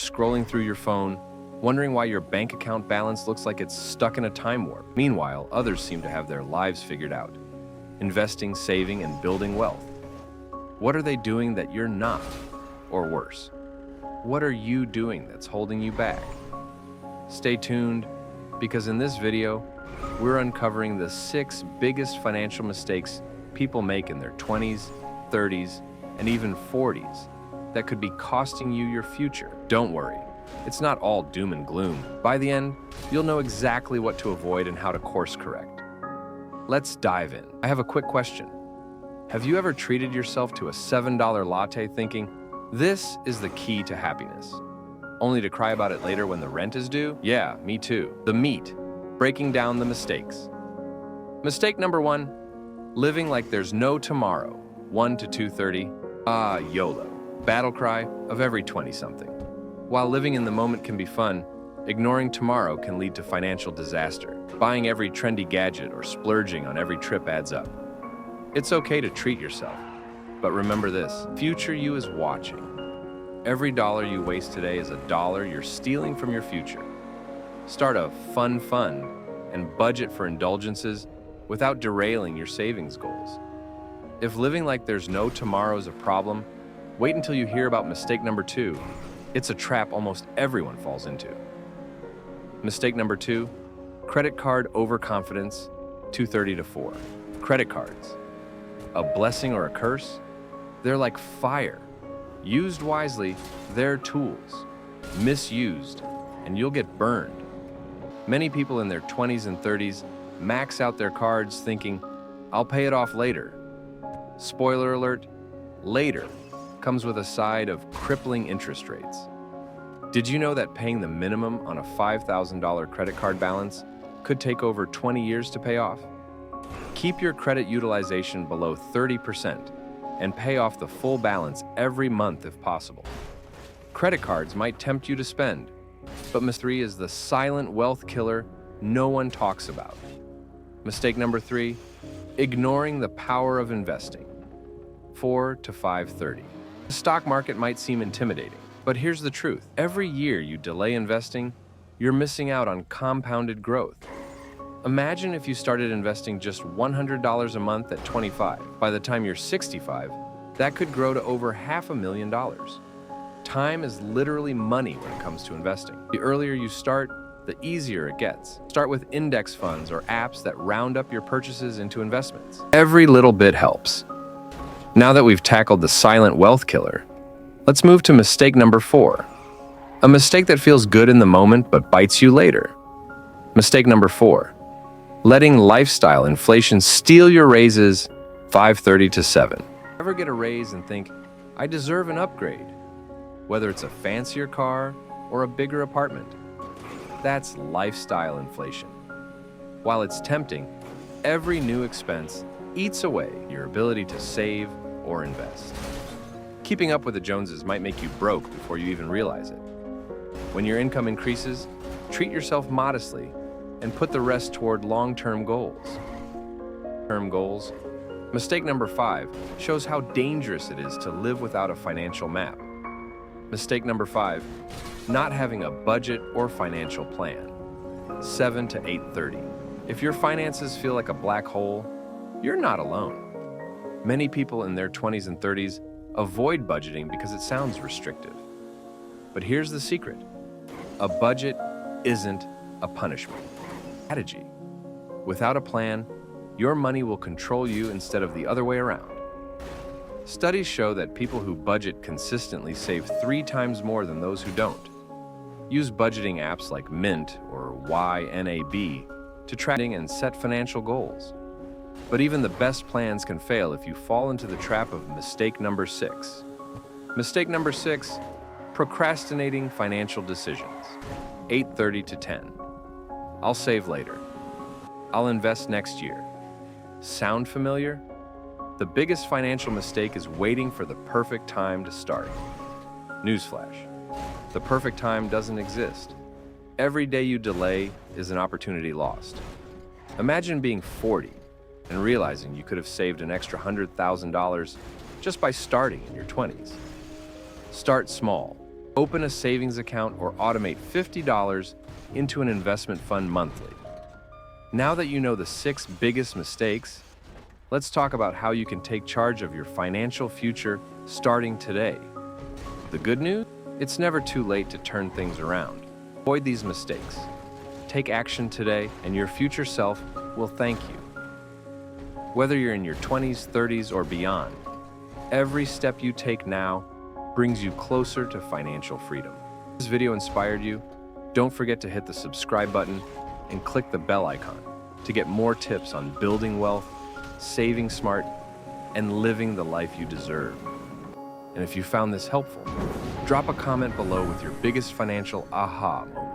Scrolling through your phone, wondering why your bank account balance looks like it's stuck in a time warp. Meanwhile, others seem to have their lives figured out, investing, saving, and building wealth. What are they doing that you're not? Or worse, what are you doing that's holding you back? Stay tuned, because in this video, we're uncovering the 6 biggest financial mistakes people make in their 20s, 30s, and even 40s that could be costing you your future. Don't worry, it's not all doom and gloom. By the end, you'll know exactly what to avoid and how to course correct. Let's dive in. I have a quick question. Have you ever treated yourself to a $7 latte thinking, this is the key to happiness, only to cry about it later when the rent is due? Yeah, me too. The meat, breaking down the mistakes. Mistake number 1, living like there's no tomorrow. 1 to 2:30, YOLO. Battle cry of every 20-something. While living in the moment can be fun, ignoring tomorrow can lead to financial disaster. Buying every trendy gadget or splurging on every trip adds up. It's okay to treat yourself, but remember this, future you is watching. Every dollar you waste today is a dollar you're stealing from your future. Start a fun fund and budget for indulgences without derailing your savings goals. If living like there's no tomorrow is a problem, wait until you hear about mistake number 2. It's a trap almost everyone falls into. Mistake number 2, credit card overconfidence, 2:30 to 4. Credit cards, a blessing or a curse? They're like fire. Used wisely, they're tools. Misused, and you'll get burned. Many people in their 20s and 30s max out their cards thinking, I'll pay it off later. Spoiler alert, later comes with a side of crippling interest rates. Did you know that paying the minimum on a $5,000 credit card balance could take over 20 years to pay off? Keep your credit utilization below 30% and pay off the full balance every month if possible. Credit cards might tempt you to spend, but mistake 3 is the silent wealth killer no one talks about. Mistake number 3, ignoring the power of investing. 4 to 5:30. The stock market might seem intimidating, but here's the truth. Every year you delay investing, you're missing out on compounded growth. Imagine if you started investing just $100 a month at 25. By the time you're 65, that could grow to over $500,000. Time is literally money when it comes to investing. The earlier you start, the easier it gets. Start with index funds or apps that round up your purchases into investments. Every little bit helps. Now that we've tackled the silent wealth killer, let's move to mistake number 4. A mistake that feels good in the moment but bites you later. Mistake number 4. Letting lifestyle inflation steal your raises 5:30 to 7. Ever get a raise and think, I deserve an upgrade? Whether it's a fancier car or a bigger apartment. That's lifestyle inflation. While it's tempting, every new expense eats away your ability to save or invest. Keeping up with the Joneses might make you broke before you even realize it. When your income increases, treat yourself modestly and put the rest toward long-term goals. Mistake number 5 shows how dangerous it is to live without a financial map. Mistake number 5, not having a budget or financial plan. 7 to 8:30. If your finances feel like a black hole, you're not alone. Many people in their 20s and 30s avoid budgeting because it sounds restrictive. But here's the secret. A budget isn't a punishment. Strategy. Without a plan, your money will control you instead of the other way around. Studies show that people who budget consistently save 3 times more than those who don't. Use budgeting apps like Mint or YNAB to track and set financial goals. But even the best plans can fail if you fall into the trap of mistake number 6. Mistake number 6, procrastinating financial decisions. 8:30 to 10. I'll save later. I'll invest next year. Sound familiar? The biggest financial mistake is waiting for the perfect time to start. Newsflash. The perfect time doesn't exist. Every day you delay is an opportunity lost. Imagine being 40 and realizing you could have saved an extra $100,000 just by starting in your 20s. Start small. Open a savings account or automate $50 into an investment fund monthly. Now that you know the 6 biggest mistakes, let's talk about how you can take charge of your financial future starting today. The good news? It's never too late to turn things around. Avoid these mistakes. Take action today, and your future self will thank you. Whether you're in your 20s, 30s, or beyond, every step you take now brings you closer to financial freedom. If this video inspired you, don't forget to hit the subscribe button and click the bell icon to get more tips on building wealth, saving smart, and living the life you deserve. And if you found this helpful, drop a comment below with your biggest financial aha moment.